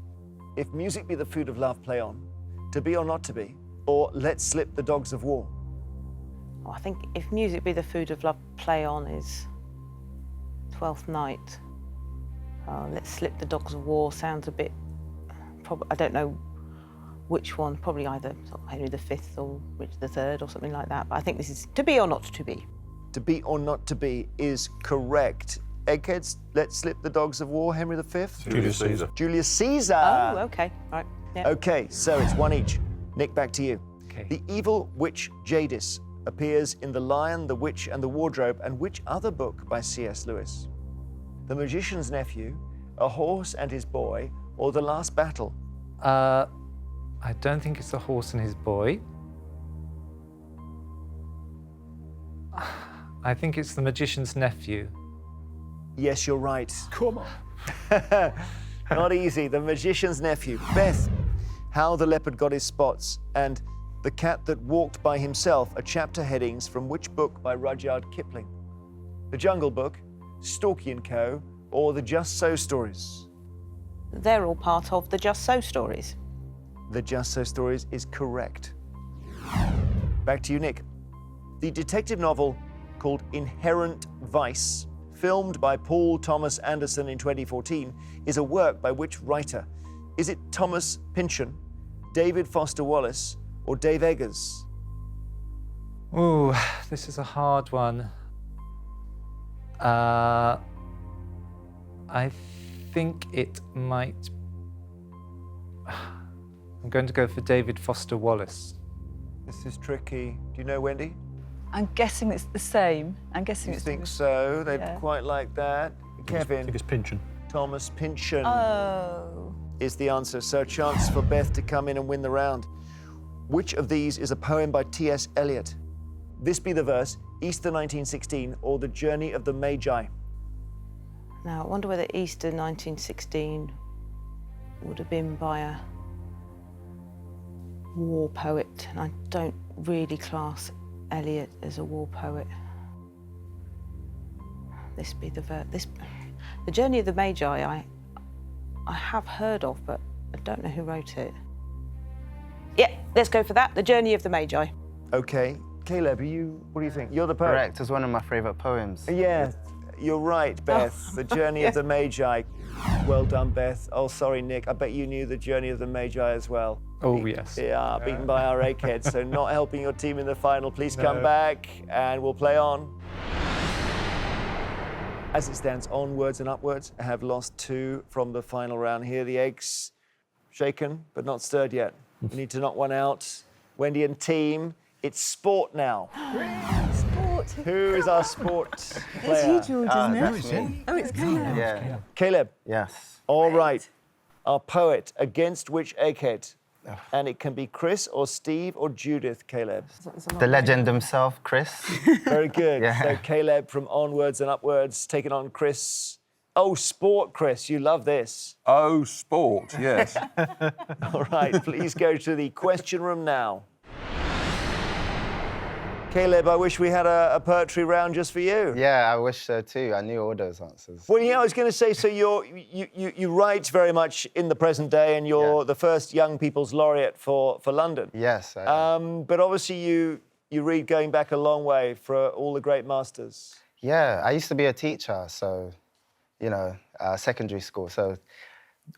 If music be the food of love, play on. To be or not to be, or let slip the dogs of war? Well, I think if music be the food of love, play on is Twelfth Night. Let's slip the dogs of war sounds a bit. I don't know which one. Probably either sort of Henry V or Richard III or something like that. But I think this is to be or not to be. To be or not to be is correct. Eggheads, let's slip the dogs of war. Henry V. Julius Caesar. Julius Caesar. Oh, okay, right. Yeah. Okay, so it's one each. Nick, back to you. Okay. The evil witch Jadis appears in The Lion, the Witch and the Wardrobe, and which other book by C.S. Lewis? The Magician's Nephew, A Horse and His Boy, or The Last Battle? I don't think it's The Horse and His Boy. I think it's The Magician's Nephew. Yes, you're right. Come on. Not easy. The Magician's Nephew. Beth, How the Leopard Got His Spots, and The Cat That Walked by Himself are chapter headings from which book by Rudyard Kipling? The Jungle Book, Stalky & Co., or the Just So stories? They're all part of the Just So stories. The Just So stories is correct. Back to you, Nick. The detective novel called Inherent Vice, filmed by Paul Thomas Anderson in 2014, is a work by which writer? Is it Thomas Pynchon, David Foster Wallace, or Dave Eggers? Ooh, this is a hard one. I think it might... I'm going to go for David Foster Wallace. This is tricky. Do you know, Wendy? I'm guessing it's the same. I'm guessing You it's think so? They'd Yeah. quite like that. Kevin? I think it's Pynchon. Thomas Pynchon Oh. is the answer. So a chance for Beth to come in and win the round. Which of these is a poem by T.S. Eliot? This be the verse, Easter 1916, or The Journey of the Magi? Now, I wonder whether Easter 1916 would have been by a war poet, and I don't really class Eliot as a war poet. This be the verse. The Journey of the Magi, I have heard of, but I don't know who wrote it. Yeah, let's go for that. The Journey of the Magi. Okay. Caleb, what do you think? You're the poet. Correct. It's one of my favourite poems. Yeah, you're right, Beth. The Journey of the Magi. Well done, Beth. Oh, sorry, Nick. I bet you knew the Journey of the Magi as well. Oh, yes. Yeah, beaten by our Eggheads, so not helping your team in the final. Please come back and we'll play on. As it stands, Onwards and Upwards have lost 2 from the final round here. The eggs shaken, but not stirred yet. We need to knock one out. Wendy and team, it's sport now. Sport. Who is our sport player? It's you, George, isn't it? That's me. Oh, it's Caleb. Yeah. Caleb. Yes. All right. Our poet, against which egghead? And it can be Chris or Steve or Judith, Caleb. The legend himself, Chris. Very good. Yeah. So Caleb from Onwards and Upwards taking on Chris. Oh, sport, Chris. You love this. Oh, sport, yes. All right, please go to the question room now. Caleb, I wish we had a poetry round just for you. Yeah, I wish so too. I knew all those answers. Well, yeah, I was going to say, so you write very much in the present day, and you're the first Young People's Laureate for London. Yes. But obviously you read going back a long way for all the great masters. Yeah, I used to be a teacher, so, you know, secondary school. So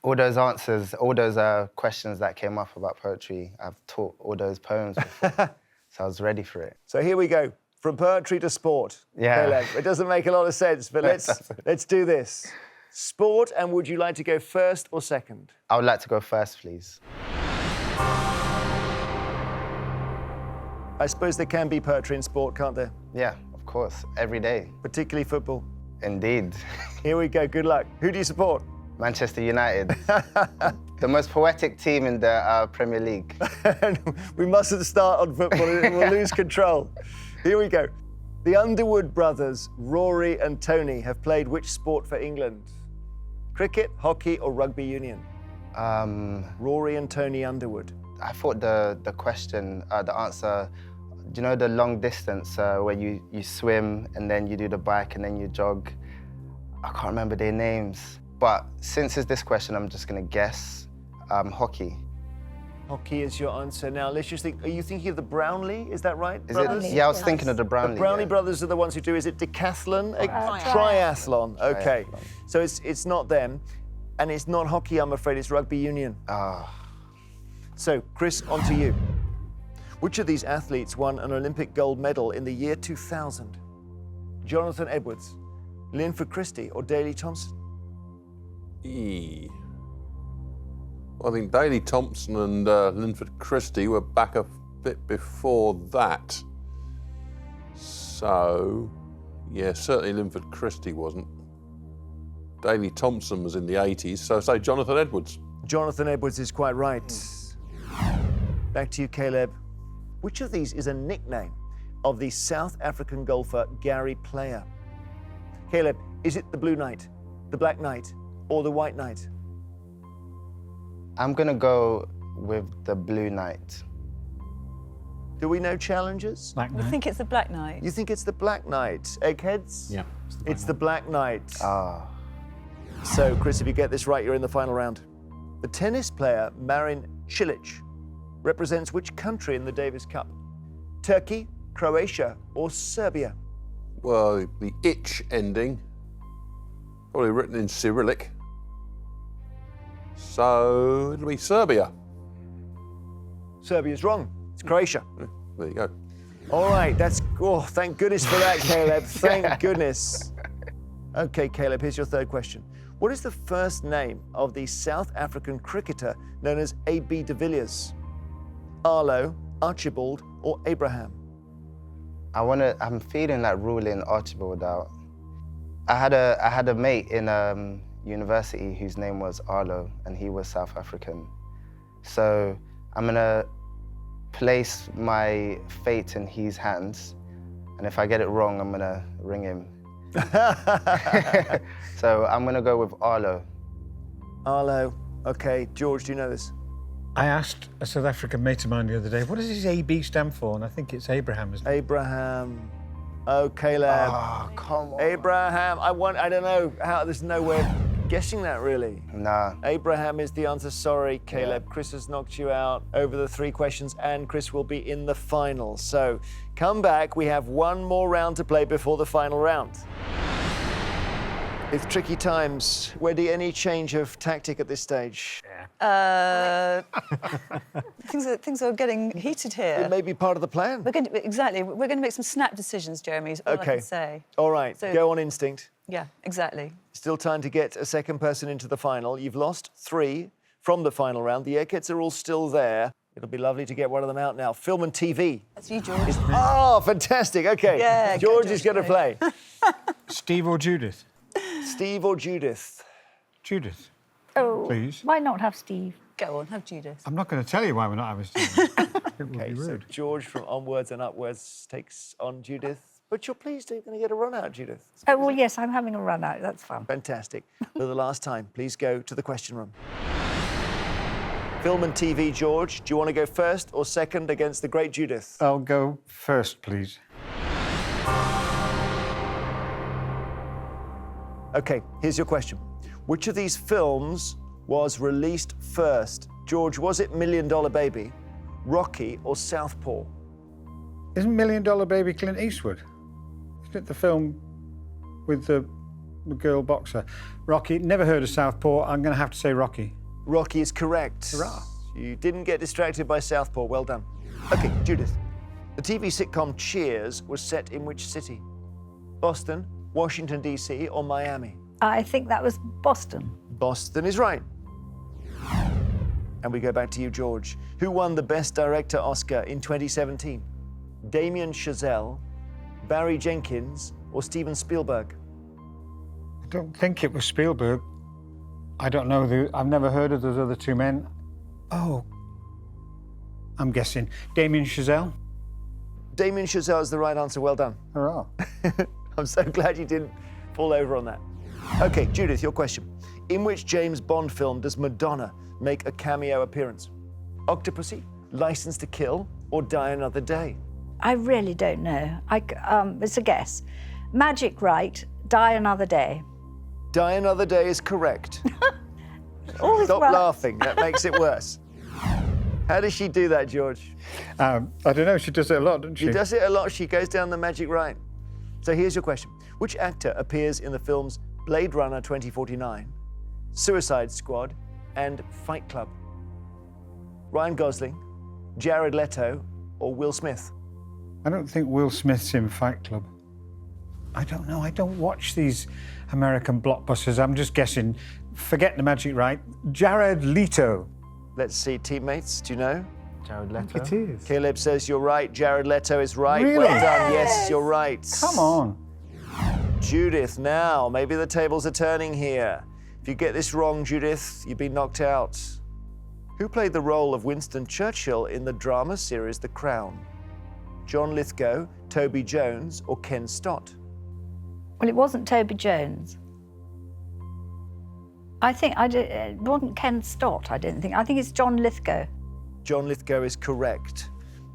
all those answers, all those questions that came up about poetry, I've taught all those poems before. So I was ready for it. So here we go, from poetry to sport. Yeah. Caleb. It doesn't make a lot of sense, but let's do this. Sport, and would you like to go first or second? I would like to go first, please. I suppose there can be poetry in sport, can't there? Yeah, of course, every day. Particularly football. Indeed. Here we go, good luck. Who do you support? Manchester United. The most poetic team in the Premier League. We mustn't start on football, we'll lose control. Here we go. The Underwood brothers, Rory and Tony, have played which sport for England? Cricket, hockey, or rugby union? Rory and Tony Underwood. I thought the question, the answer, do you know the long distance where you swim and then you do the bike and then you jog? I can't remember their names. But since it's this question, I'm just going to guess hockey. Hockey is your answer. Now, let's just think, are you thinking of the Brownlee? Is that right? Is it? Yeah, I was thinking of the Brownlee. The Brownlee brothers are the ones who do, is it decathlon? Triathlon. Okay. So it's not them. And it's not hockey, I'm afraid, it's rugby union. So, Chris, on to you. Which of these athletes won an Olympic gold medal in the year 2000? Jonathan Edwards, Linford Christie, or Daley Thompson? Well, I think Daley Thompson and Linford Christie were back a bit before that. So, yeah, certainly Linford Christie wasn't. Daley Thompson was in the 80s, so say Jonathan Edwards. Jonathan Edwards is quite right. Back to you, Caleb. Which of these is a nickname of the South African golfer Gary Player? Caleb, is it the Blue Knight, the Black Knight, or the White Knight? I'm going to go with the Blue Knight. Do we know challengers? I think it's the Black Knight. You think it's the Black Knight? Eggheads? Yeah. It's the Black Knight. So, Chris, if you get this right, you're in the final round. The tennis player Marin Cilic represents which country in the Davis Cup? Turkey, Croatia, or Serbia? Well, the itch ending, probably written in Cyrillic. So it'll be Serbia. Serbia's wrong. It's Croatia. There you go. All right, thank goodness for that, Caleb. Thank goodness. Okay, Caleb, here's your third question. What is the first name of the South African cricketer known as A.B. de Villiers? Arlo, Archibald, or Abraham? I'm feeling like ruling Archibald out. I had a mate in university whose name was Arlo, and he was South African. So I'm gonna place my fate in his hands, and if I get it wrong, I'm gonna ring him. So I'm gonna go with Arlo. Arlo. Okay, George, do you know this? I asked a South African mate of mine the other day, what does his AB stand for? And I think it's Abraham, isn't it? Abraham. Oh, Caleb. Oh, come on. Abraham. I don't know how. There's no way of guessing that, really? Nah. Abraham is the answer. Sorry, Caleb. Yeah. Chris has knocked you out over the 3 questions, and Chris will be in the final. So come back. We have one more round to play before the final round. It's tricky times. Wendy, any change of tactic at this stage? Things are getting heated here. It may be part of the plan. We're going to make some snap decisions, Jeremy, is all I can say. All right, so, go on instinct. Yeah, exactly. Still time to get a second person into the final. You've lost 3 from the final round. The Eggheads are all still there. It'll be lovely to get one of them out now. Film and TV. That's you, George. Oh, fantastic. OK, yeah, George is going to play. Steve or Judith? Steve or Judith? Judith. Oh, please. Why not have Steve? Go on, have Judith. I'm not going to tell you why we're not having Steve. It would be rude. So George from Onwards and Upwards takes on Judith. But you're pleased you're going to get a run out, Judith. Oh, well, yes, I'm having a run out. That's fun. Fantastic. For the last time, please go to the question room. Film and TV, George. Do you want to go first or second against the great Judith? I'll go first, please. OK, here's your question. Which of these films was released first? George, was it $1 Million Baby, Rocky, or Southpaw? Isn't $1 Million Baby Clint Eastwood? Isn't it the film with the girl boxer? Rocky. Never heard of Southpaw. I'm going to have to say Rocky. Rocky is correct. Hurrah. You didn't get distracted by Southpaw. Well done. OK, Judith. The TV sitcom Cheers was set in which city? Boston, Washington, D.C., or Miami? I think that was Boston. Boston is right. And we go back to you, George. Who won the Best Director Oscar in 2017? Damien Chazelle, Barry Jenkins, or Steven Spielberg? I don't think it was Spielberg. I don't know. I've never heard of those other 2 men. Oh, I'm guessing Damien Chazelle. Damien Chazelle is the right answer. Well done. Hurrah. I'm so glad you didn't fall over on that. OK, Judith, your question. In which James Bond film does Madonna make a cameo appearance? Octopussy, License to Kill, or Die Another Day? I really don't know. It's a guess. Magic Right, Die Another Day. Die Another Day is correct. Stop right. laughing. That makes it worse. How does she do that, George? I don't know. She does it a lot, doesn't she? She does it a lot. She goes down the magic right. So here's your question. Which actor appears in the films Blade Runner 2049, Suicide Squad, and Fight Club? Ryan Gosling, Jared Leto, or Will Smith? I don't think Will Smith's in Fight Club. I don't know. I don't watch these American blockbusters. I'm just guessing. Forget the magic right. Jared Leto. Let's see, teammates. Do you know? Jared Leto. It is. Caleb says you're right. Jared Leto is right. Really? Well done. Yes, you're right. Come on. Judith, now, maybe the tables are turning here. If you get this wrong, Judith, you've been knocked out. Who played the role of Winston Churchill in the drama series The Crown? John Lithgow, Toby Jones, or Ken Stott? Well, it wasn't Toby Jones. It wasn't Ken Stott, I didn't think. I think it's John Lithgow. John Lithgow is correct.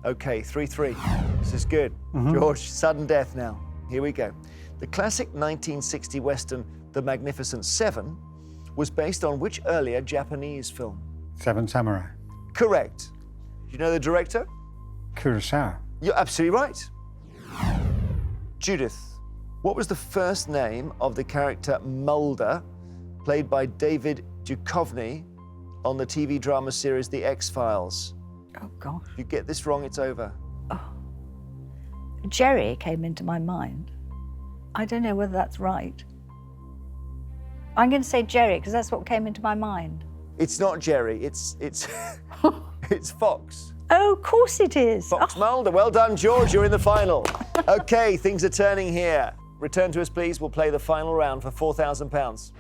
OK, 3-3. This is good. George, sudden death now. Here we go. The classic 1960 Western, The Magnificent Seven, was based on which earlier Japanese film? Seven Samurai. Correct. Do you know the director? Kurosawa. You're absolutely right. Judith, what was the first name of the character Mulder, played by David Duchovny, on the TV drama series The X-Files? Oh, gosh. If you get this wrong, it's over. Oh. Jerry came into my mind. I don't know whether that's right. I'm going to say Jerry, because that's what came into my mind. It's not Jerry, it's it's Fox. Oh, of course it is. Fox Mulder. Well done, George, you're in the final. OK, things are turning here. Return to us, please. We'll play the final round for £4,000.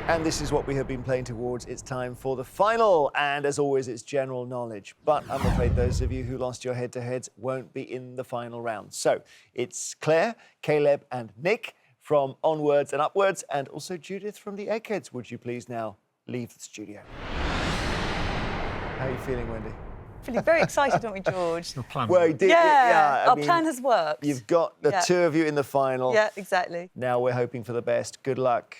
And this is what we have been playing towards. It's time for the final. And as always, it's general knowledge. But I'm afraid those of you who lost your head-to-heads won't be in the final round. So it's Claire, Caleb, and Nick from Onwards and Upwards, and also Judith from the Eggheads. Would you please now leave the studio? How are you feeling, Wendy? Feeling very excited, aren't we, George? Well, you did. Yeah, I our plan has worked. You've got the two of you in the final. Yeah, exactly. Now we're hoping for the best. Good luck.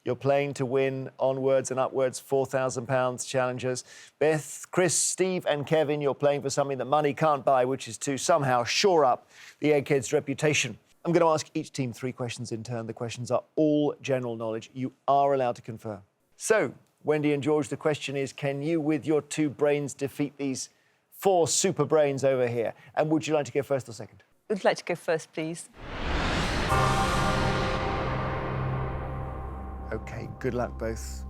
You're playing to win Onwards and Upwards £4,000 challenges. Beth, Chris, Steve and Kevin, you're playing for something that money can't buy, which is to somehow shore up the Eggheads' reputation. I'm going to ask each team 3 questions in turn. The questions are all general knowledge. You are allowed to confer. So, Wendy and George, the question is, can you, with your 2 brains, defeat these 4 super brains over here? And would you like to go first or second? I'd like to go first, please. OK, good luck, both.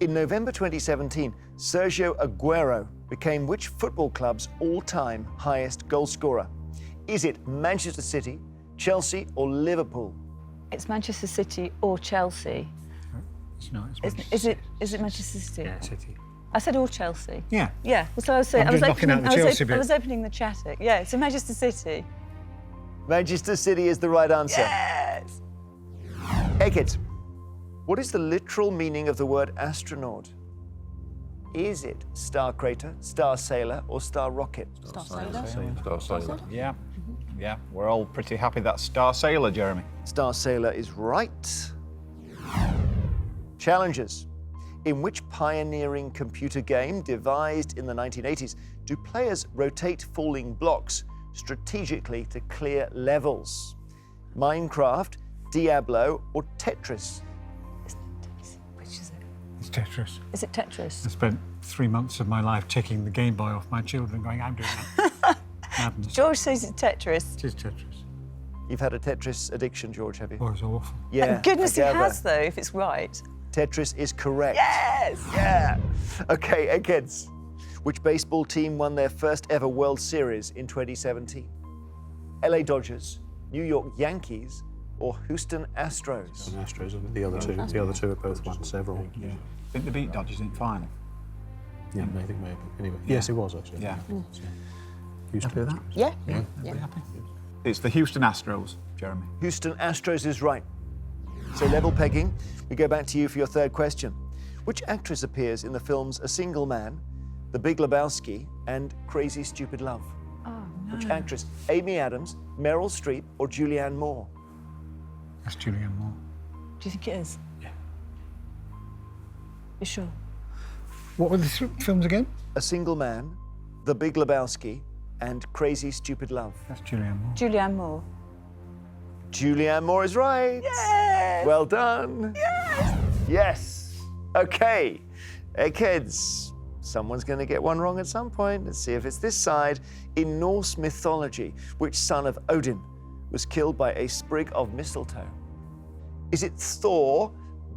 In November 2017, Sergio Aguero became which football club's all-time highest goal scorer? Is it Manchester City, Chelsea or Liverpool? It's Manchester City or Chelsea. It's not. It's Is it Manchester City? Yeah, City. I said all Chelsea. Yeah. Yeah. Well, so I was saying, I'm just knocking out the Chelsea bit. I was opening the chat. Yeah, it's Manchester City. Manchester City is the right answer. Yes! Eggheads, what is the literal meaning of the word astronaut? Is it star crater, star sailor, or star rocket? Star sailor. Star sailor. Yeah. Yeah, we're all pretty happy that's Star Sailor, Jeremy. Star sailor is right. Challenges. In which pioneering computer game devised in the 1980s do players rotate falling blocks strategically to clear levels? Minecraft, Diablo, or Tetris? Which is it? It's Tetris. Is it Tetris? I spent 3 months of my life taking the Game Boy off my children going, I'm doing that. Madness. George says it's Tetris. It is Tetris. You've had a Tetris addiction, George, have you? Oh, it's awful. Yeah. Thank goodness I it gather. has, though, if it's right. Tetris is correct. Yes! Yeah. OK, Eggheads. Which baseball team won their first ever World Series in 2017? LA Dodgers, New York Yankees, or Houston Astros? Astros, the other two have both won several. Yeah. I think they beat Dodgers in final. Yeah, maybe. Anyway, yes, it was actually. Yeah. Houston Happy with that? Astros. Yeah. Everybody happy? It's the Houston Astros, Jeremy. Houston Astros is right. So level pegging, we go back to you for your 3rd question. Which actress appears in the films A Single Man, The Big Lebowski, and Crazy Stupid Love? Oh, no. Which actress? Amy Adams, Meryl Streep, or Julianne Moore? That's Julianne Moore. Do you think it is? Yeah. You sure? What were the films again? A Single Man, The Big Lebowski, and Crazy Stupid Love. That's Julianne Moore. Julianne Moore. Julianne Moore is right. Yes! Well done. Yes! Yes. Okay. Eggheads. Someone's going to get one wrong at some point. Let's see if it's this side. In Norse mythology, which son of Odin was killed by a sprig of mistletoe? Is it Thor,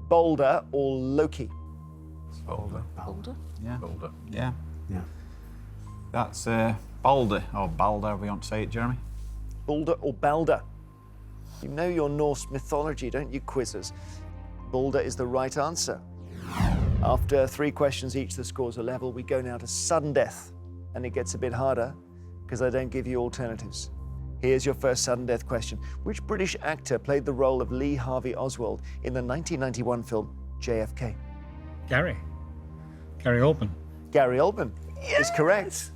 Balder, or Loki? Balder. Balder? Yeah. Balder. Yeah. Yeah. That's Balder, or Balder, if we want to say it, Jeremy. Balder or Balder? You know your Norse mythology, don't you, quizzers? Balder is the right answer. After 3 questions each, the scores are level. We go now to sudden death, and it gets a bit harder because I don't give you alternatives. Here's your first sudden death question. Which British actor played the role of Lee Harvey Oswald in the 1991 film JFK? Gary Oldman. Gary Oldman is correct.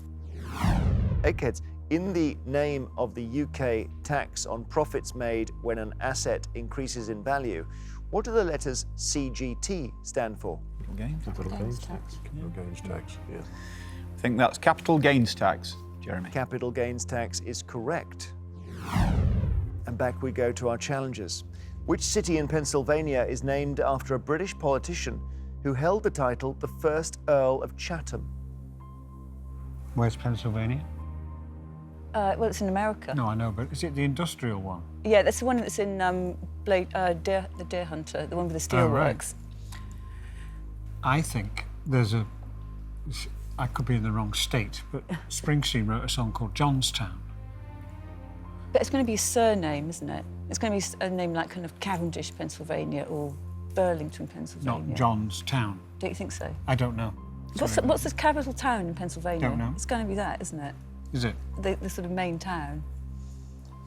Eggheads, in the name of the UK tax on profits made when an asset increases in value, what do the letters CGT stand for? Capital gains tax. Capital gains tax, yeah. I think that's capital gains tax, Jeremy. Capital gains tax is correct. And back we go to our challenges. Which city in Pennsylvania is named after a British politician who held the title the first Earl of Chatham? Where's Pennsylvania? Well, it's in America. No, I know, but is it the industrial one? Yeah, that's the one that's in the Deer Hunter, the one with the steelworks. I think there's I could be in the wrong state, but Springsteen wrote a song called Johnstown. But it's going to be a surname, isn't it? It's going to be a name like kind of Cavendish, Pennsylvania, or Burlington, Pennsylvania. Not Johnstown. Don't you think so? I don't know. What's the capital town in Pennsylvania? Don't know. It's going to be that, isn't it? Is it? The sort of main town.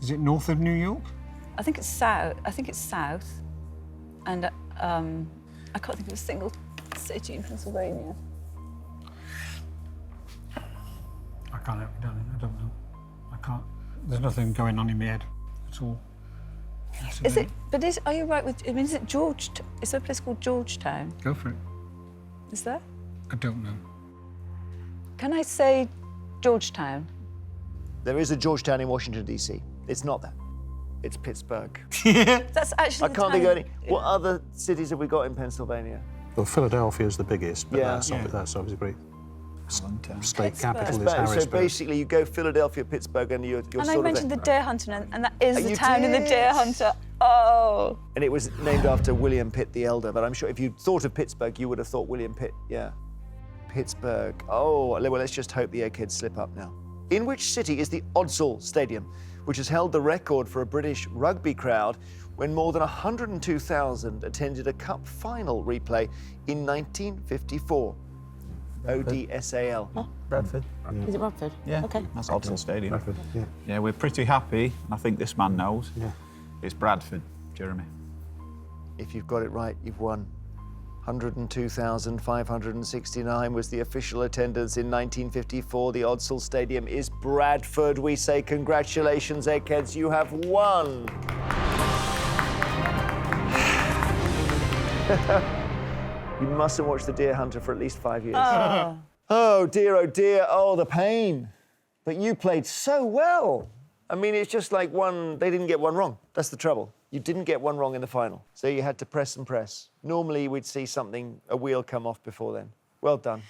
Is it north of New York? I think it's south. And I can't think of a single city in Pennsylvania. I can't help you, darling. I don't know. I can't. There's nothing going on in my head. It's all Is it? But are you right with? I mean, is it Is there a place called Georgetown? Go for it. Is there? I don't know. Can I say Georgetown? There is a Georgetown in Washington, D.C. It's not that. It's Pittsburgh. That's actually. I can't think of any. What other cities have we got in Pennsylvania? Well, Philadelphia is the biggest, but Yeah. that's obviously great. State Pittsburgh. capital is So Harrisburg. basically, you go Philadelphia, Pittsburgh, and you're And I sort of mentioned there. the Deer Hunter, and that is the You town in the did. Deer Hunter. Oh. And it was named after William Pitt the Elder, but I'm sure if you thought of Pittsburgh, you would have thought William Pitt, yeah. Pittsburgh. Oh, well, let's just hope the Eggheads slip up now. In which city is the Odsal Stadium, which has held the record for a British rugby crowd when more than 102,000 attended a cup final replay in 1954? ODSAL. Bradford. Is it Bradford? Yeah, Okay. that's Odsal Stadium. Bradford, yeah. Yeah, we're pretty happy. I think this man knows. Yeah. It's Bradford, Jeremy. If you've got it right, you've won. 102,569 was the official attendance in 1954. The Odsal Stadium is Bradford. We say congratulations, Eggheads, you have won. You mustn't watch The Deer Hunter for at least 5 years. Oh dear, oh the pain. But you played so well. I mean, it's just like they didn't get one wrong. That's the trouble. You didn't get one wrong in the final. So you had to press and press. Normally we'd see a wheel come off before then. Well done.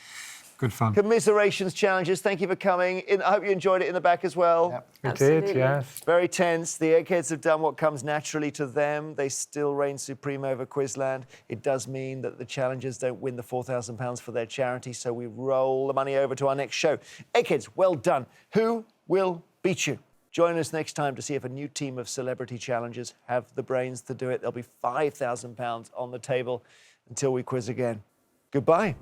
Good fun. Commiserations, challenges, thank you for coming. I hope you enjoyed it in the back as well. Yep. We did, yes. Very tense. The Eggheads have done what comes naturally to them. They still reign supreme over Quizland. It does mean that the challengers don't win the £4,000 for their charity, so we roll the money over to our next show. Eggheads, well done. Who will beat you? Join us next time to see if a new team of celebrity challengers have the brains to do it. There'll be £5,000 on the table until we quiz again. Goodbye.